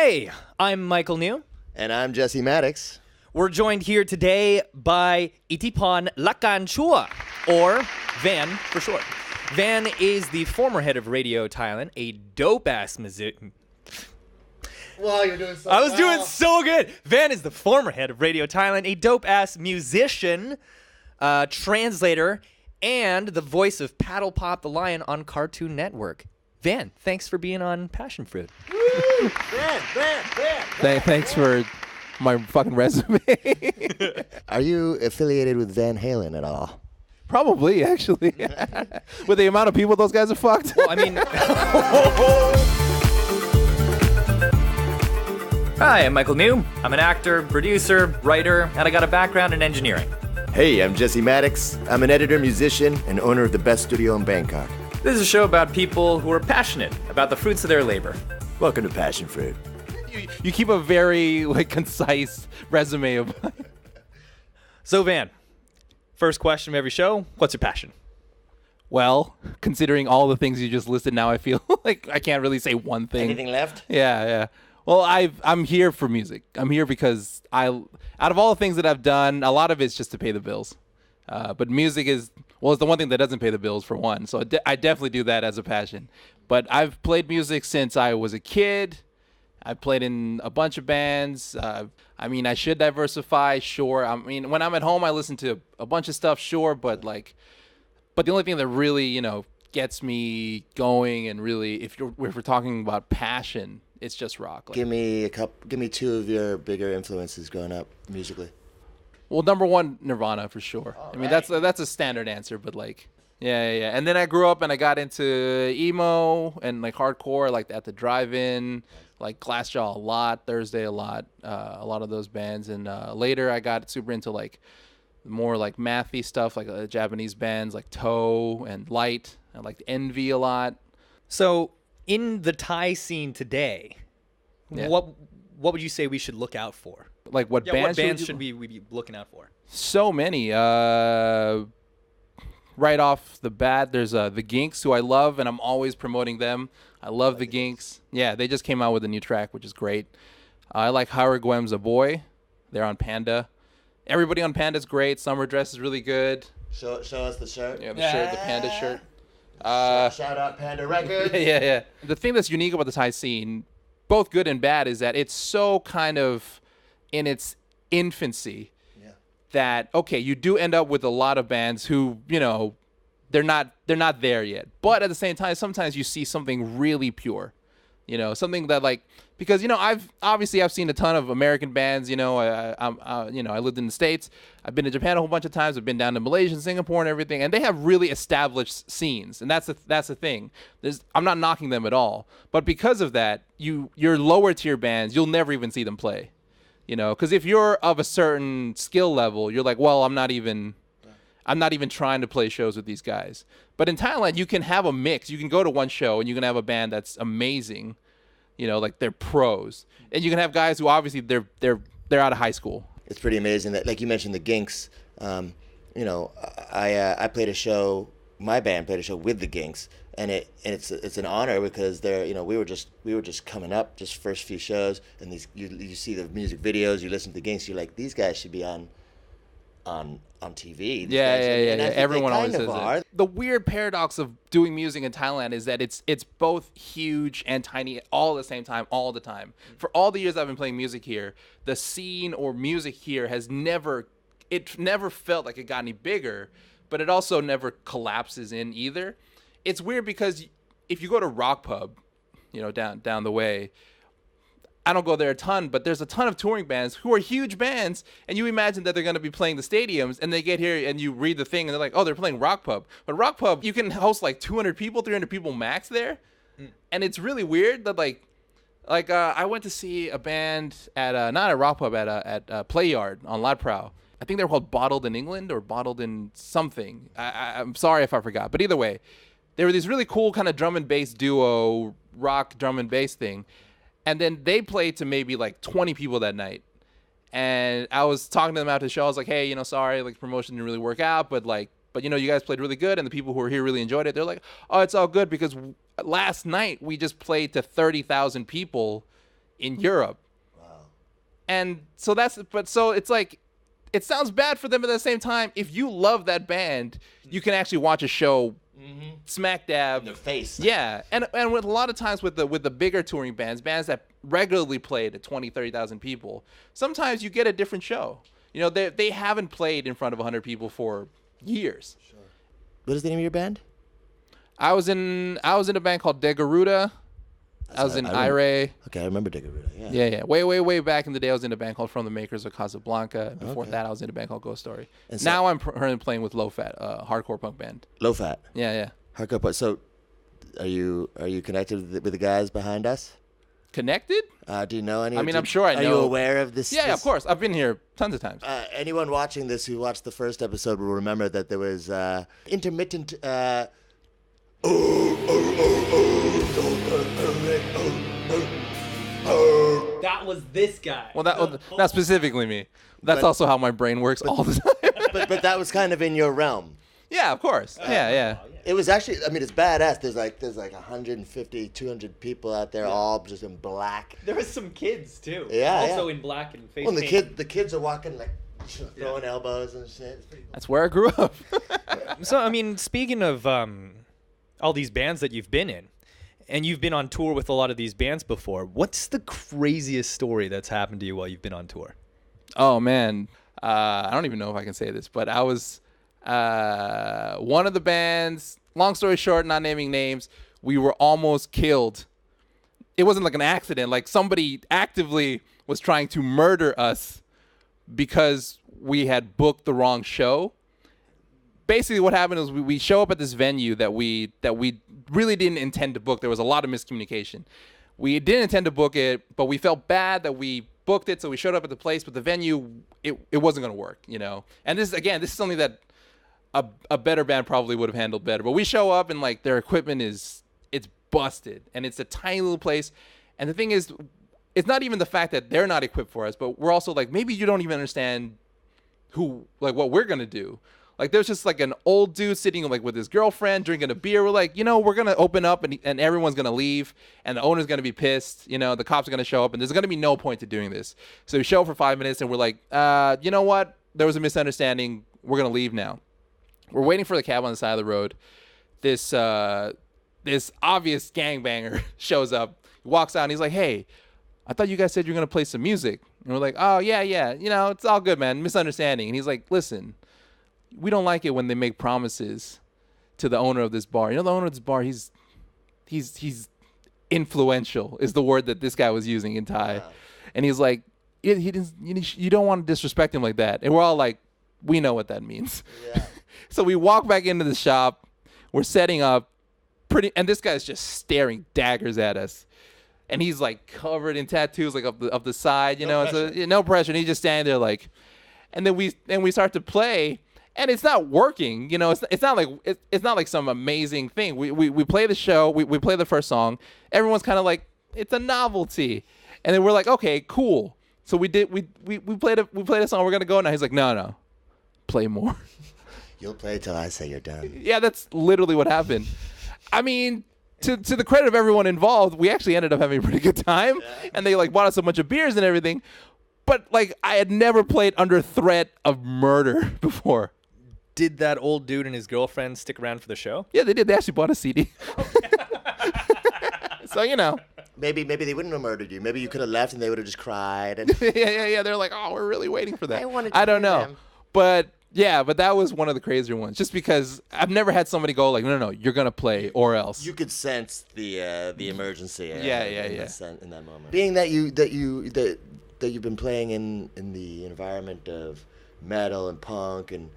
Hey, I'm Michael New. And I'm Jesse Maddox. We're joined here today by Itiporn Van Lakarnchua, or Van for short. Van is the former head of Radio Thailand, a dope-ass musician. Wow, you're doing so I was doing so good. Van is the former head of Radio Thailand, a dope-ass musician, translator, and the voice of Paddlepop the Lion on Cartoon Network. Van, thanks for being on Passion Fruit. Woo! Van. Thanks for my fucking resume. Are you affiliated with Van Halen at all? Probably, actually. With the amount of people those guys have fucked. Well, I mean... Hi, I'm Michael New. I'm an actor, producer, writer, and I got a background in engineering. Hey, I'm Jesse Maddox. I'm an editor, musician, and owner of the best studio in Bangkok. This is a show about people who are passionate about the fruits of their labor. Welcome to Passion Fruit. You keep a very concise resume of... So, Van, first question of every show, what's your passion? Well, considering all the things you just listed now, I feel like I can't really say one thing. Anything left? Yeah. Well, I'm here for music. I'm here because out of all the things that I've done, a lot of it's just to pay the bills. But music is it's the one thing that doesn't pay the bills, for one. So I definitely do that as a passion. But I've played music since I was a kid. I played in a bunch of bands. I should diversify, sure. When I'm at home, I listen to a bunch of stuff, sure. But the only thing that really, gets me going and really, if we're talking about passion, it's just rock. Give me two of your bigger influences growing up musically. Well, number one, Nirvana for sure. That's a standard answer, but yeah. And then I grew up and I got into emo and hardcore, at the drive-in, Glassjaw a lot, Thursday a lot of those bands. And later I got super into more mathy stuff, Japanese bands like Toe and Light. I liked Envy a lot. So in the Thai scene today, yeah. What would you say we should look out for? What bands should we be looking out for? So many. Right off the bat, there's the Ginks, who I love, and I'm always promoting them. I love the Ginks. Yeah, they just came out with a new track, which is great. I like Haragwem's A Boy. They're on Panda. Everybody on Panda's great. Summer Dress is really good. Show us the shirt. Yeah, the Panda shirt. Shout out Panda Records. Yeah. The thing that's unique about the Thai scene, both good and bad, is that it's so kind of in its infancy that, okay, you do end up with a lot of bands who, they're not there yet. But at the same time, sometimes you see something really pure, something that because, I've seen a ton of American bands, I lived in the States. I've been to Japan a whole bunch of times. I've been down to Malaysia and Singapore and everything. And they have really established scenes. And that's the thing. I'm not knocking them at all. But because of that, your lower tier bands, you'll never even see them play. Because if you're of a certain skill level, you're like, well, I'm not even trying to play shows with these guys. But in Thailand, you can have a mix. You can go to one show and you can have a band that's amazing, they're pros, and you can have guys who obviously they're out of high school. It's pretty amazing that, like you mentioned, the Ginks. I played a show. My band played a show with the Ginks, and it's an honor because they're we were just coming up, just first few shows, and you see the music videos, you listen to the Ginks, you're like, these guys should be on TV. Yeah. Everyone always says are. that. The weird paradox of doing music in Thailand is that it's both huge and tiny all at the same time, all the time. For all the years I've been playing music here, the scene or music here never felt like it got any bigger, but it also never collapses in either. It's weird because if you go to Rock Pub, down the way, I don't go there a ton, but there's a ton of touring bands who are huge bands, and you imagine that they're going to be playing the stadiums, and they get here and you read the thing and they're like, oh, they're playing Rock Pub. But Rock Pub, you can host 200 people, 300 people max there. And it's really weird that I went to see a band at not at Rock Pub, at Play Yard on Lat Phrao. I think they were called Bottled in England or Bottled in something. I'm sorry if I forgot. But either way, they were these really cool kind of drum and bass duo, rock drum and bass thing. And then they played to maybe 20 people that night. And I was talking to them after the show. I was like, hey, sorry, promotion didn't really work out. But you guys played really good. And the people who were here really enjoyed it. They're like, oh, it's all good because last night we just played to 30,000 people in Europe. Wow. And so it's like, it sounds bad for them, but at the same time, if you love that band, you can actually watch a show smack dab In their face. Yeah, and with a lot of times with the bigger touring bands that regularly play to 20, 30,000 people, sometimes you get a different show. You know, they haven't played in front of 100 people for years. Sure. What is the name of your band? I was in a band called De Garuda. I was in Ire. Okay, I remember Diggaruda. Yeah. Way back in the day, I was in a band called From the Makers of Casablanca. Before that, I was in a band called Ghost Story. And now I'm currently playing with Low Fat, a hardcore punk band. Low Fat. Yeah. Hardcore punk. So, are you connected with the guys behind us? Connected? Do you know any? I mean, I'm sure I know. Are you aware of this? Yeah, of course. I've been here tons of times. Anyone watching this who watched the first episode will remember that there was intermittent. That was this guy. Well, not specifically me. That's also how my brain works all the time. but that was kind of in your realm. Yeah, of course. Yeah. It was actually, I mean, it's badass. There's like 150, 200 people out there, all just in black. There was some kids too. Yeah, also in black and face Well, paint. the kids are walking like throwing elbows and shit. It's pretty cool. That's where I grew up. So, I mean, speaking of all these bands that you've been in, and you've been on tour with a lot of these bands before, what's the craziest story that's happened to you while you've been on tour? Oh, man. I don't even know if I can say this, but I was one of the bands, long story short, not naming names, we were almost killed. It wasn't like an accident. Like somebody actively was trying to murder us because we had booked the wrong show. Basically what happened was we show up at this venue that we really didn't intend to book. There was a lot of miscommunication. We didn't intend to book it, but we felt bad that we booked it, so we showed up at the place, but the venue, it wasn't going to work, you know? And this is something that a better band probably would have handled better. But we show up and like their equipment it's busted, and it's a tiny little place. And the thing is, it's not even the fact that they're not equipped for us, but we're also like, maybe you don't even understand what we're going to do. Like there's just like an old dude sitting like with his girlfriend drinking a beer. We're like, you know, we're going to open up and everyone's going to leave and the owner's going to be pissed. You know, the cops are going to show up and there's going to be no point to doing this. So we show up for 5 minutes and we're like, you know what? There was a misunderstanding. We're going to leave now. We're waiting for the cab on the side of the road. This obvious gangbanger shows up. He walks out and he's like, hey, I thought you guys said you were going to play some music. And we're like, oh, yeah. You know, it's all good, man. Misunderstanding. And he's like, listen, we don't like it when they make promises to the owner of this bar. You know, the owner of this bar, he's influential is the word that this guy was using in Thai. Wow. And he's like, you don't want to disrespect him like that. And we're all like, we know what that means. Yeah. So we walk back into the shop. We're setting up and this guy's just staring daggers at us. And he's like covered in tattoos, like up the side, you know, pressure. No pressure. And he's just standing there like, and then we start to play. And it's not working, you know. It's not like some amazing thing. We play the show. We play the first song. Everyone's kind of like, it's a novelty, and then we're like, okay, cool. So we played a song. We're gonna go now. He's like, no, play more. You'll play till I say you're done. Yeah, that's literally what happened. I mean, to the credit of everyone involved, we actually ended up having a pretty good time, and they like bought us a bunch of beers and everything. But like, I had never played under threat of murder before. Did that old dude and his girlfriend stick around for the show? Yeah, they did. They actually bought a CD. So, you know. Maybe they wouldn't have murdered you. Maybe you could have left and they would have just cried. And yeah. They're like, oh, we're really waiting for that. I don't know. Them. But that was one of the crazier ones. Just because I've never had somebody go like, no, you're going to play or else. You could sense the emergency. In that moment. Being that you've been playing in the environment of metal and punk and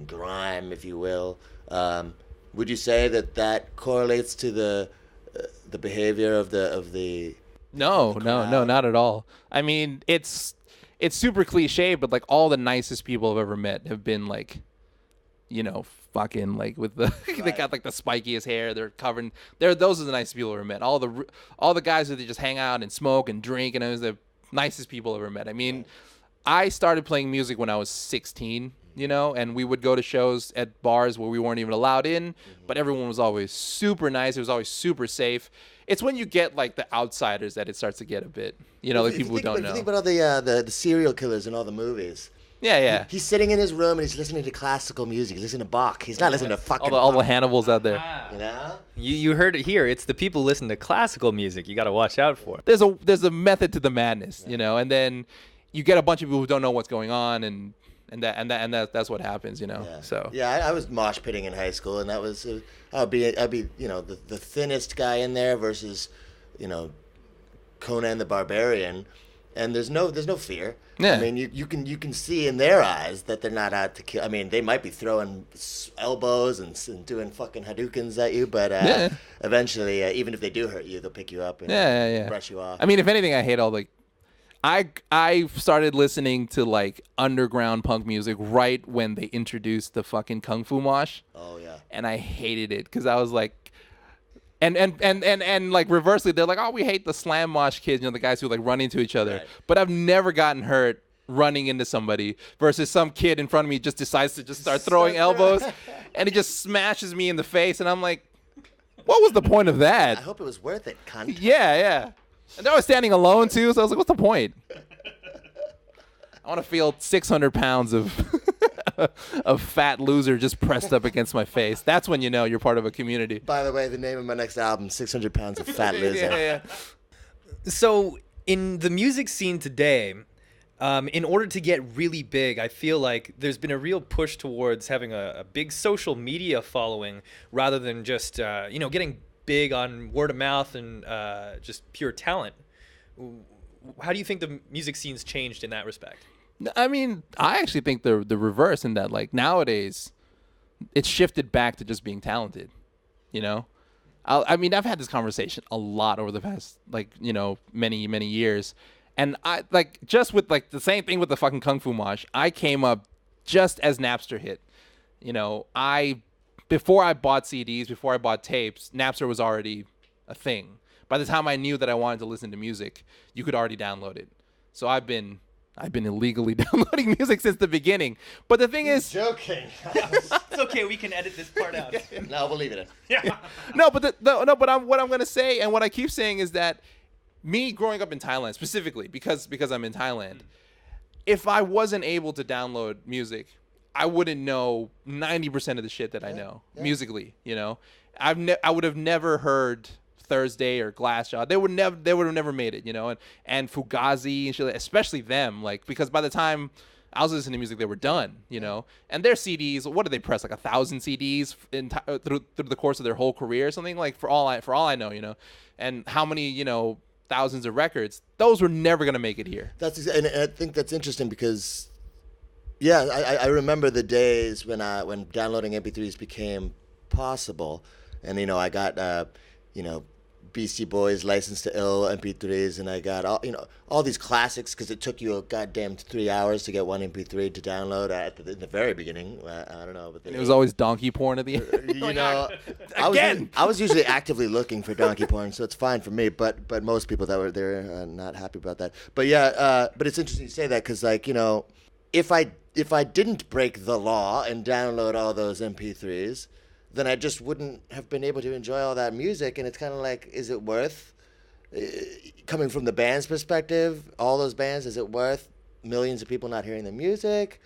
grime, if you will, would you say that correlates to the behavior of the No, not at all. I mean, it's super cliche, but like all the nicest people I've ever met have been like, you know, fucking like with the they got like the spikiest hair. They're covered. Those are the nicest people I've ever met. All the guys that they just hang out and smoke and drink, and it was the nicest people I've ever met. I mean, I started playing music when I was 16. You know, and we would go to shows at bars where we weren't even allowed in, but everyone was always super nice. It was always super safe. it's when you get like the outsiders that it starts to get a bit, like people who don't know. If you think about all the serial killers in all the movies. Yeah. He's sitting in his room and he's listening to classical music. He's listening to Bach. He's not listening to fucking all the Hannibals out there. You know? You heard it here. It's the people who listen to classical music you got to watch out for. There's a method to the madness, and then you get a bunch of people who don't know what's going on, and that's what happens, Yeah. So I was mosh pitting in high school, and that was I'd be the thinnest guy in there versus Conan the Barbarian, and there's no fear. Yeah. I mean, you can see in their eyes that they're not out to kill. I mean, they might be throwing elbows and doing fucking Hadoukens at you, but eventually, even if they do hurt you, they'll pick you up and brush you off. I mean, if anything, I hate all the. I started listening to like underground punk music right when they introduced the fucking Kung Fu Mosh. Oh yeah. And I hated it because I was like, and like reversely, they're like, oh, we hate the slam mosh kids, the guys who like run into each other. Right. But I've never gotten hurt running into somebody versus some kid in front of me just decides to just start throwing elbows, and he just smashes me in the face, and I'm like, what was the point of that? I hope it was worth it, cunt. Yeah. And I was standing alone too, so I was like, what's the point? I want to feel 600 pounds of fat loser just pressed up against my face. That's when you know you're part of a community. By the way, the name of my next album, 600 Pounds of Fat Loser. Yeah. So in the music scene today, in order to get really big, I feel like there's been a real push towards having a big social media following rather than just, getting big on word of mouth and just pure talent. How do you think the music scene's changed in that respect? I mean, I actually think the reverse in that, like, nowadays it's shifted back to just being talented, I mean, I've had this conversation a lot over the past, many, many years. And I, just with, the same thing with the fucking Kung Fu Mosh, I came up just as Napster hit. Before I bought CDs, before I bought tapes, Napster was already a thing. By the time I knew that I wanted to listen to music, you could already download it. So I've been illegally downloading music since the beginning. But the thing is, Joking. It's okay. We can edit this part out. No, we'll leave it in. Yeah. What I'm gonna say, and what I keep saying is that me growing up in Thailand, specifically because I'm in Thailand, if I wasn't able to download music, I wouldn't know 90% of the shit that I know musically. I would have never heard Thursday or Glassjaw. They would have never made it. And Fugazi and shit, especially them, because by the time I was listening to music, they were done. And their CDs, what did they press, 1,000 CDs through the course of their whole career or something, for all I know. And how many thousands of records, those were never gonna make it here. And I think that's interesting because, I remember the days when downloading MP3s became possible, and I got Beastie Boys, License to Ill MP3s, and I got all these classics because it took you a goddamn 3 hours to get one MP3 to download in the very beginning. I don't know, but it was always donkey porn at the end. I was usually actively looking for donkey porn, so it's fine for me. But most people that were there not happy about that. But but it's interesting to say that because if I didn't break the law and download all those MP3s, then I just wouldn't have been able to enjoy all that music. And it's kind of like, is it worth, coming from the band's perspective, all those bands, is it worth millions of people not hearing the music?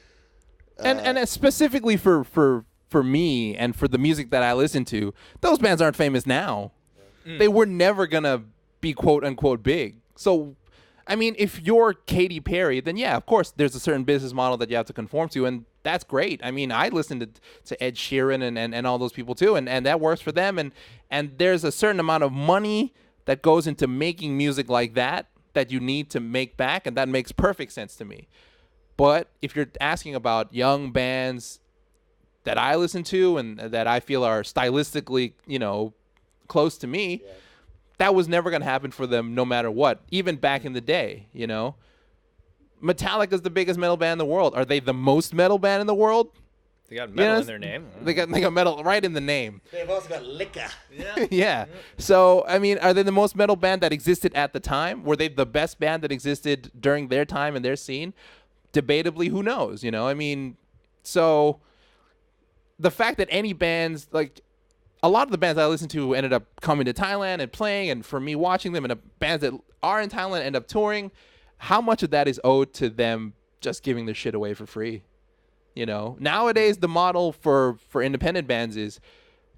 And specifically for me and for the music that I listen to, those bands aren't famous now. They were never going to be quote unquote big. So, I mean, if you're Katy Perry, then of course, there's a certain business model that you have to conform to, and that's great. I mean, I listened to Ed Sheeran and all those people too, and that works for them. And there's a certain amount of money that goes into making music like that you need to make back, and that makes perfect sense to me. But if you're asking about young bands that I listen to and that I feel are stylistically, close to me, that was never going to happen for them no matter what, even back in the day, Metallica's the biggest metal band in the world. Are they the most metal band in the world? They got metal in their name. They got metal right in the name. They've also got liquor. Yeah. So, I mean, are they the most metal band that existed at the time? Were they the best band that existed during their time and their scene? Debatably, who knows, I mean, so the fact that any bands, a lot of the bands I listened to ended up coming to Thailand and playing, and for me watching them, and the bands that are in Thailand end up touring. How much of that is owed to them just giving their shit away for free? You know, nowadays the model for independent bands is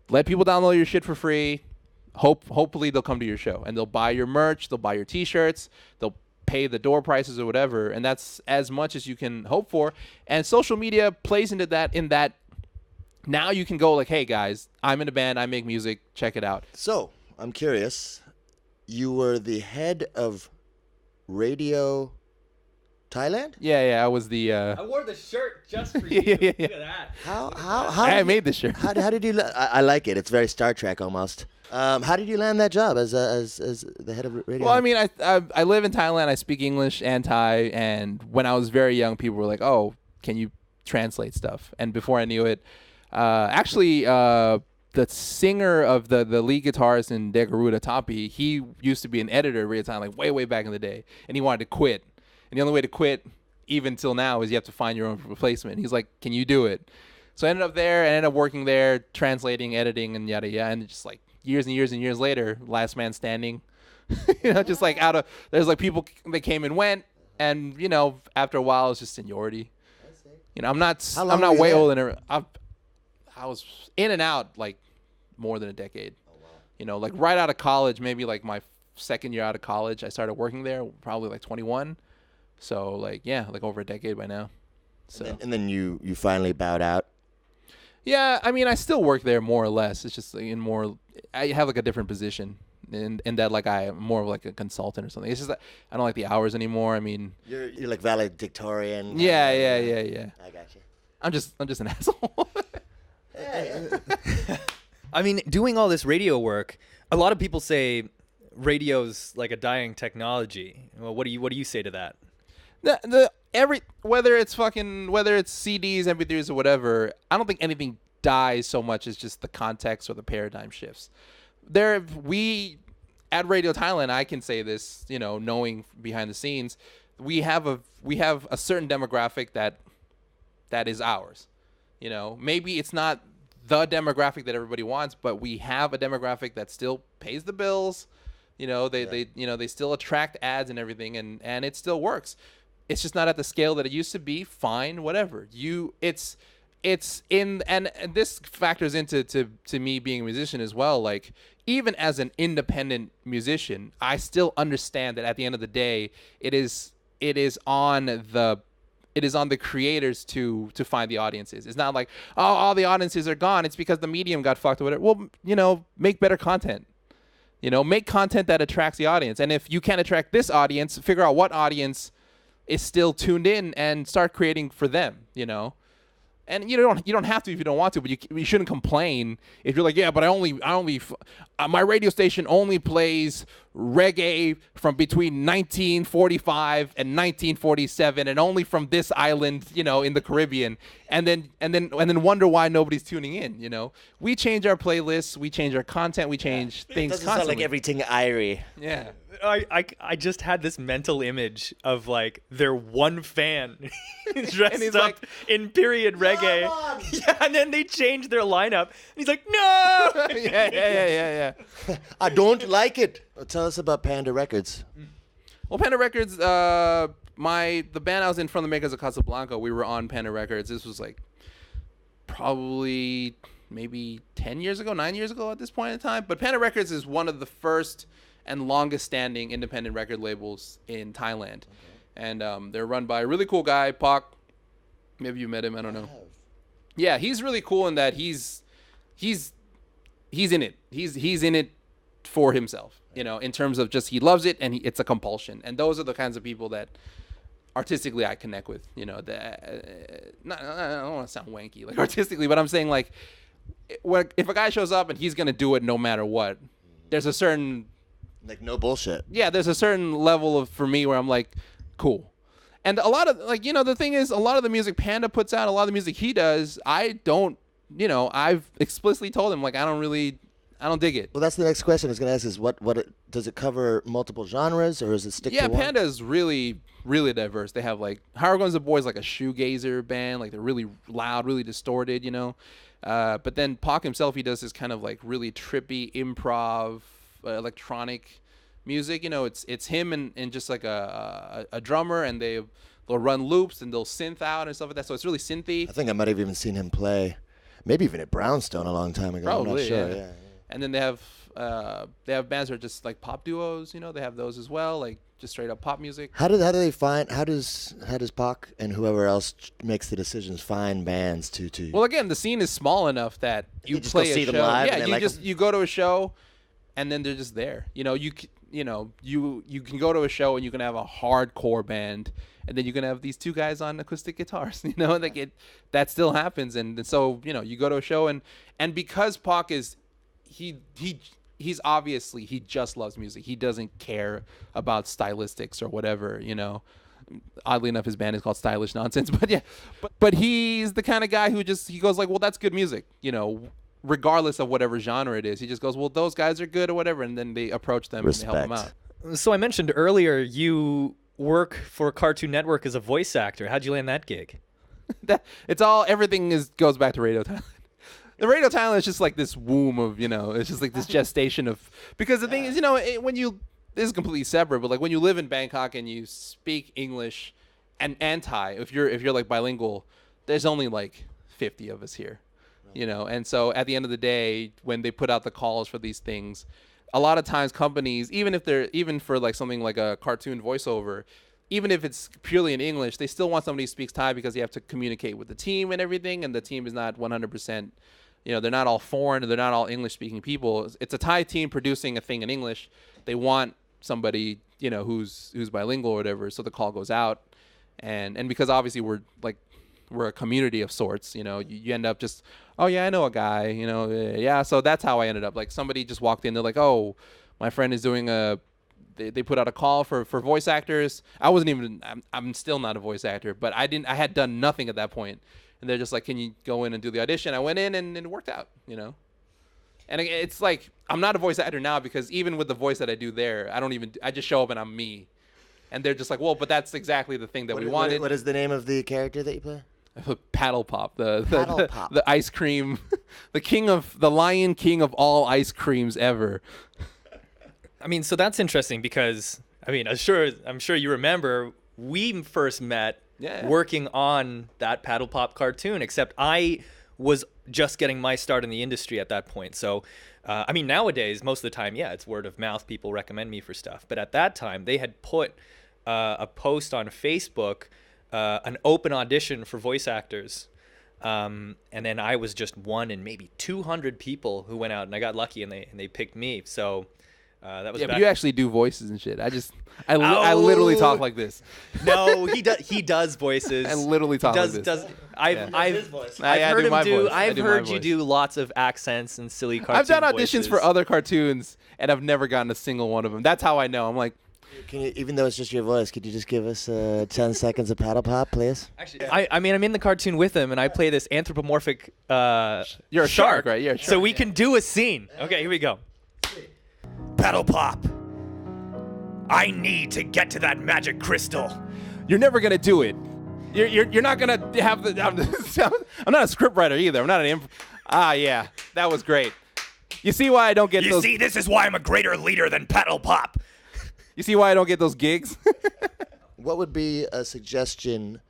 let people download your shit for free. Hopefully they'll come to your show and they'll buy your merch, they'll buy your t-shirts, they'll pay the door prices or whatever, and that's as much as you can hope for. And social media plays into that in that now you can go like, hey guys, I'm in a band, I make music, check it out. So, I'm curious. You were the head of Radio Thailand? Yeah, I was the I wore the shirt just for you. Yeah. Look at that. How I made this shirt. How did you? I like it. It's very Star Trek almost. How did you land that job as the head of radio? Well, I mean, I live in Thailand. I speak English and Thai, and when I was very young, people were like, "Oh, can you translate stuff?" And before I knew it, the singer of the lead guitarist in De Garuda Tapi, he used to be an editor at Radio Thailand, like way back in the day, and he wanted to quit. And the only way to quit, even till now, is you have to find your own replacement. He's like, can you do it? So I ended up there. I ended up working there, translating, editing, and yada yada. And just like years and years and years later, last man standing. Just like there's like people that came and went, and after a while, it's just seniority. I'm not way older than I was in and out like more than a decade. Oh, wow. Like right out of college, maybe like my second year out of college, I started working there, probably like 21. So like over a decade by now. So and then you finally bowed out. Yeah, I mean I still work there more or less. It's just like I have like a different position in that like I'm more of like a consultant or something. It's just that I don't like the hours anymore. I mean you're like valedictorian. Yeah. I got you. I'm just an asshole. I mean, doing all this radio work, a lot of people say radio's like a dying technology. Well, what do you say to that? Whether it's CDs, MP3s, or whatever, I don't think anything dies so much as just the context or the paradigm shifts. We at Radio Thailand, I can say this, knowing behind the scenes, we have a certain demographic that is ours. Maybe it's not the demographic that everybody wants, but we have a demographic that still pays the bills. They still attract ads and everything, and it still works. It's just not at the scale that it used to be. Fine, whatever. It's in, and this factors into to me being a musician as well. Like even as an independent musician, I still understand that at the end of the day, it is on the creators to find the audiences. It's not like, oh, all the audiences are gone. It's because the medium got fucked or whatever. Well, make better content. Make content that attracts the audience. And if you can't attract this audience, figure out what audience is still tuned in and start creating for them, And you don't have to if you don't want to, but you shouldn't complain if you're like, yeah, but my radio station only plays reggae from between 1945 and 1947, and only from this island, in the Caribbean, and then wonder why nobody's tuning in. We change our playlists, we change our content, we change things. Doesn't constantly. sound like everything Irie. Yeah. I just had this mental image of like their one fan dressed up like, in period reggae. Yeah, and then they changed their lineup. And he's like, no. Yeah. I don't like it. Tell us about Panda Records. Well, Panda Records, the band I was in from the makers of Casablanca, we were on Panda Records. This was like probably maybe 9 years ago at this point in time. But Panda Records is one of the first and longest standing independent record labels in Thailand. Okay. And they're run by a really cool guy, Pak. Maybe you met him, I don't know. Yeah, he's really cool in that he's in it. He's in it for himself, in terms of just he loves it and it's a compulsion. And those are the kinds of people that artistically I connect with, I don't want to sound wanky like artistically, but I'm saying like if a guy shows up and he's going to do it no matter what, there's a certain like no bullshit. Yeah, there's a certain level of for me where I'm like, cool. And a lot of like, the thing is a lot of the music Panda puts out, a lot of the music he does, I don't, I've explicitly told him like I don't dig it. Well, that's the next question I was going to ask is what does it cover multiple genres or is it stick to one? Yeah, Panda is really really diverse. They have like How Are Guns the Boys, like a shoegazer band, like they're really loud, really distorted, you know. But then Pac himself, he does this kind of like really trippy improv electronic music. You know, it's him and just like a drummer, and they'll run loops and they'll synth out and stuff like that. So it's really synthy. I think I might have even seen him play, maybe even at Brownstone a long time ago. Probably, I'm not sure. yeah. And then they have bands that are just like pop duos. You know, they have those as well, like just straight up pop music. How does Pac and whoever else makes the decisions find bands to? Well, again, the scene is small enough that you just play go a see show. them live Yeah, and you like just them? you go to a show, and then they're just there. You know, you can go to a show and you can have a hardcore band, and then you can have these two guys on acoustic guitars. You know, like that still happens, and so you know you go to a show and because Pac is he's obviously, he just loves music. He doesn't care about stylistics or whatever, you know. Oddly enough, his band is called Stylish Nonsense, but yeah, but he's the kind of guy who he goes like, well, that's good music, you know, regardless of whatever genre it is. He just goes, well, those guys are good or whatever, and then they approach them and they help them out. So I mentioned earlier you work for Cartoon Network as a voice actor. How'd you land that gig? Everything goes back to Radio Thailand. The Radio Thailand is just like this womb of, you know, it's just like this gestation of, because the thing is, you know, this is completely separate, but like when you live in Bangkok and you speak English and Thai, if you're like bilingual, there's only like 50 of us here, you know, and so at the end of the day, when they put out the calls for these things, a lot of times companies, even for like something like a cartoon voiceover, even if it's purely in English, they still want somebody who speaks Thai because you have to communicate with the team and everything, and the team is not 100%. You know, they're not all foreign, they're not all English-speaking people. It's a Thai team producing a thing in English. They want somebody, you know, who's bilingual or whatever, so the call goes out. And because obviously we're a community of sorts, you know, you end up just, oh, yeah, I know a guy, you know, yeah. So that's how I ended up. Like, somebody just walked in, they're like, oh, my friend is doing they put out a call for voice actors. I'm still not a voice actor, but I had done nothing at that point. And they're just like, can you go in and do the audition? I went in and it worked out, you know? And it's like, I'm not a voice actor now because even with the voice that I do there, I just show up and I'm me. And they're just like, well, but that's exactly the thing that we wanted. What is the name of the character that you play? Paddlepop, Paddlepop. the ice cream, the Lion King of all ice creams ever. I mean, so that's interesting because, I mean, I'm sure you remember we first met working on that Paddlepop cartoon, except I was just getting my start in the industry at that point. So, I mean, nowadays, most of the time, it's word of mouth. People recommend me for stuff. But at that time, they had put a post on Facebook, an open audition for voice actors. And then I was just one in maybe 200 people who went out, and I got lucky and they picked me. So that was but you actually do voices and shit. I literally talk like this. No, he does voices. I literally talk like this. I've heard you do lots of accents and silly cartoon I've done auditions voices. for other cartoons, and I've never gotten a single one of them. That's how I know. I'm like, Can you, even though it's just your voice, could you just give us 10 seconds of Paddlepop, please? Actually, I mean, I'm in the cartoon with him, and I play this anthropomorphic you're a shark, right? You're a shark. So we can do a scene. Okay, here we go. Paddlepop, I need to get to that magic crystal. You're never gonna do it. You're not gonna have the. I'm not a scriptwriter either. I'm not an. Yeah, that was great. You see why I don't get those? You see, this is why I'm a greater leader than Paddlepop. You see why I don't get those gigs? What would be a suggestion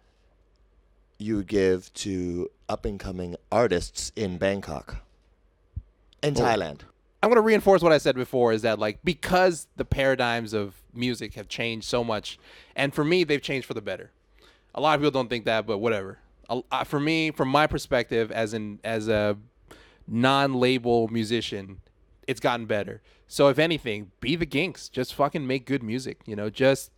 you would give to up-and-coming artists in Bangkok and Thailand? I'm going to reinforce what I said before, is that like, because the paradigms of music have changed so much, and for me, they've changed for the better. A lot of people don't think that, but whatever. For me, from my perspective, as a non-label musician, it's gotten better. So if anything, be the Ginks. Just fucking make good music, you know, just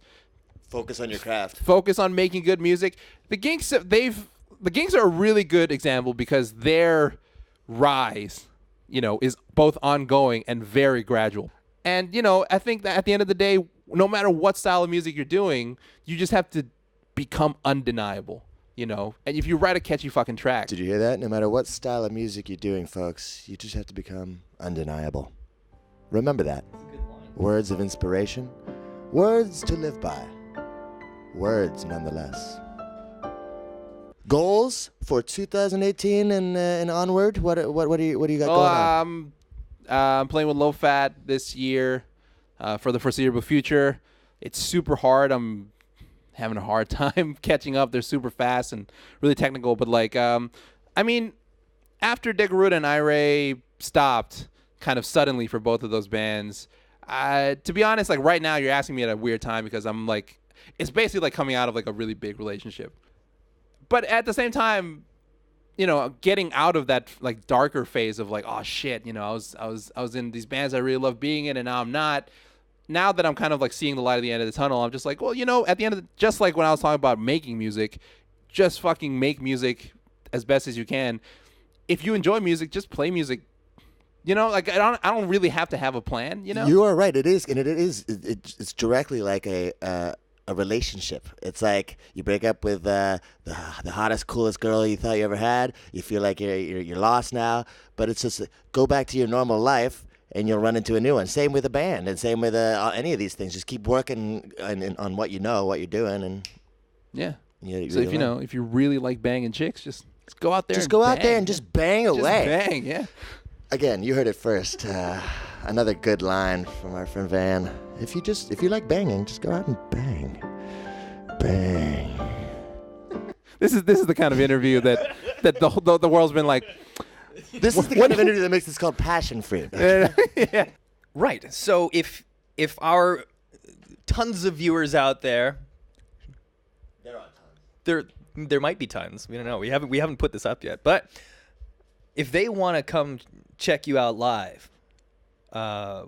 focus on your craft. Focus on making good music. The Ginks are a really good example because their rise, you know, is both ongoing and very gradual. And, you know, I think that at the end of the day, no matter what style of music you're doing, you just have to become undeniable, you know? And if you write a catchy fucking track. Did you hear that? No matter what style of music you're doing, folks, you just have to become undeniable. Remember that. Words of inspiration. Words to live by. words nonetheless. Goals for 2018 and onward. What do you got going on? I'm playing with Low Fat this year for the foreseeable future. It's super hard. I'm having a hard time catching up. They're super fast and really technical. But like, I mean, after Degaruda and Ire stopped kind of suddenly for both of those bands, to be honest, like right now you're asking me at a weird time because I'm like, it's basically like coming out of like a really big relationship. But at the same time, you know, getting out of that like darker phase of like, oh shit, you know, I was in these bands I really love being in, and now I'm not. Now that I'm kind of like seeing the light at the end of the tunnel, I'm just like, well, you know, at the end of just like when I was talking about making music, just fucking make music as best as you can. If you enjoy music, just play music. You know, like I don't really have to have a plan. You know, you are right. It is, and it's directly like a relationship. It's like you break up with the hottest, coolest girl you thought you ever had. You feel like you're lost now, but it's just go back to your normal life, and you'll run into a new one. Same with a band, and same with any of these things. Just keep working on what you know, what you're doing, and yeah. So if you really like banging chicks, just go out there. Just go out there and just bang away. Just bang, yeah. Again, you heard it first. Another good line from our friend Van. If you like banging, just go out and bang. Bang. This is the kind of interview that the world's been like. This is the kind of interview that makes this called passion fruit. Yeah. Right. So if our tons of viewers out there, there are tons. There might be tons. We don't know. We haven't put this up yet. But if they want to come check you out live,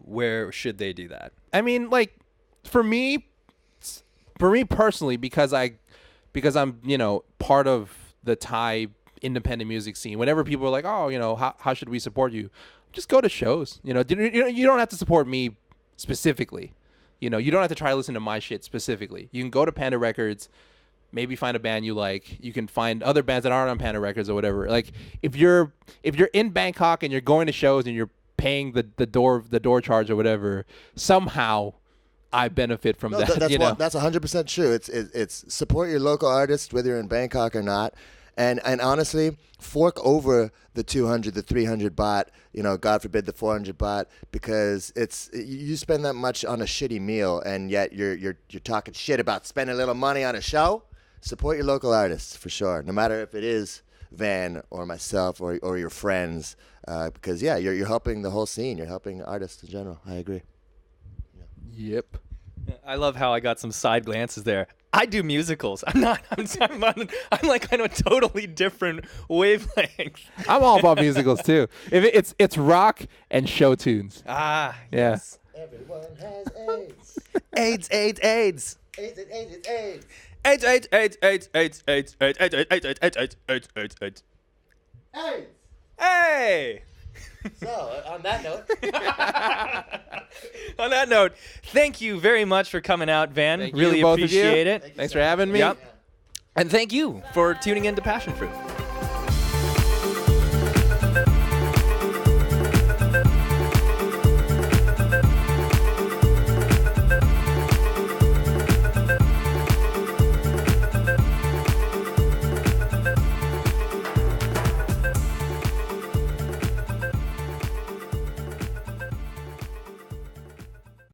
where should they do that? I mean, like for me personally, because I'm, you know, part of the Thai independent music scene. Whenever people are like, oh, you know, how should we support you? Just go to shows. You know, you don't have to support me specifically. You know, you don't have to try to listen to my shit specifically. You can go to Panda Records, maybe find a band you like. You can find other bands that aren't on Panda Records or whatever. Like if you're in Bangkok and you're going to shows and you're paying the door charge or whatever, somehow I benefit from that. That's 100% true. It's support your local artists whether you're in Bangkok or not. And honestly, fork over the 200, the 300 baht, you know, God forbid the 400 baht, because you spend that much on a shitty meal, and yet you're talking shit about spending a little money on a show. Support your local artists for sure, no matter if it is Van or myself or your friends, because you're helping the whole scene. You're helping artists in general. I agree. Yeah. Yep. I love how I got some side glances there. I do musicals. I'm like on a totally different wavelength. I'm all about musicals too. If it's rock and show tunes. Ah, yeah. Yes. Everyone has AIDS. AIDS, AIDS, AIDS. AIDS, AIDS, AIDS. AIDS, AIDS, AIDS, AIDS, AIDS, AIDS, AIDS, AIDS, AIDS, AIDS, AIDS, AIDS, AIDS, AIDS. AIDS. Hey! So, on that note, thank you very much for coming out, Van. Thank really you, both of you. appreciate it. Thanks for having me. Yep. And thank you for tuning in to Passion Fruit.